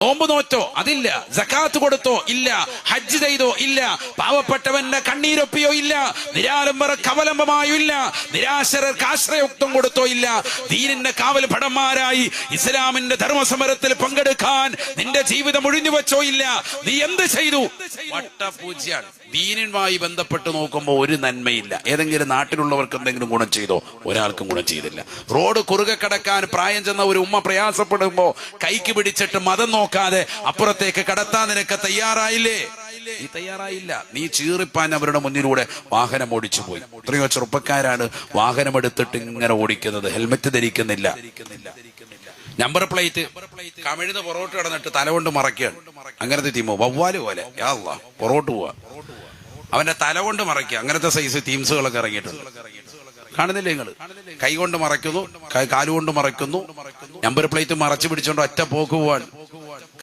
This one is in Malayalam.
നോമ്പ് നോറ്റോ? അതില്ല. സകാത്ത് കൊടുത്തോ? ഇല്ല. ഹജ്ജ് ചെയ്തോ? ഇല്ല. പാവപ്പെട്ടവന്റെ കണ്ണീരൊപ്പിയോ? ഇല്ല. നിരാലംബർക്ക് അവലംബമായോ? ഇല്ല. നിരാശരർക്ക് ആശ്രയോക്തം കൊടുത്തോ? ഇല്ല. ദീനിന്റെ കാവൽ ഭടന്മാരായി ഇസ്ലാമിന്റെ ധർമ്മസമരത്തിൽ പങ്കെടുക്കാൻ നിന്റെ ജീവിതം ഒഴിഞ്ഞു വെച്ചോ? ഇല്ല. നീ എന്ത് ചെയ്തു? വട്ടപൂജ്യാണ്. ദീനുമായി ബന്ധപ്പെട്ട് നോക്കുമ്പോൾ ഒരു നന്മയില്ല. ഏതെങ്കിലും നാട്ടിലുള്ളവർക്ക് എന്തെങ്കിലും ഗുണം ചെയ്തോ? ഒരാൾക്കും ഗുണം ചെയ്തില്ല. റോഡ് കുറുകെ കടക്കാൻ പ്രായം ചെന്ന ഒരു ഉമ്മ പ്രയാസപ്പെടുമ്പോ കൈക്ക് പിടിച്ചിട്ട് മതം നോക്കാതെ അപ്പുറത്തേക്ക് കടത്താൻ നിനക്ക് തയ്യാറായില്ലേ? നീ തയ്യാറായില്ല. നീ ചീറിപ്പാൻ അവരുടെ മുന്നിലൂടെ വാഹനം ഓടിച്ചു പോയി. എത്രയോ ചെറുപ്പക്കാരാണ് വാഹനം എടുത്തിട്ട് ഇങ്ങനെ ഓടിക്കുന്നത്, ഹെൽമെറ്റ് ധരിക്കുന്നില്ല. നമ്പർ പ്ലേറ്റ് കമിഴ്ന്ന് പൊറോട്ട് കിടന്നിട്ട് തലകൊണ്ട് മറയ്ക്കുകയാണ്. അങ്ങനത്തെ ടീമോ വവ്വാല് പോലെ യാ അല്ലാഹ് പൊറോട്ട് പോവാ, അവന്റെ തല കൊണ്ട് മറയ്ക്കുക. അങ്ങനത്തെ സൈസ് ടീംസുകളൊക്കെ ഇറങ്ങിയിട്ടുണ്ട്. കാണുന്നില്ലേ നിങ്ങൾ? കൈ കൊണ്ട് മറയ്ക്കുന്നു, കാലുകൊണ്ട് മറയ്ക്കുന്നു, നമ്പർ പ്ലേറ്റ് മറച്ചു പിടിച്ചോണ്ട് ഒറ്റ പോക്ക് പോവാൻ.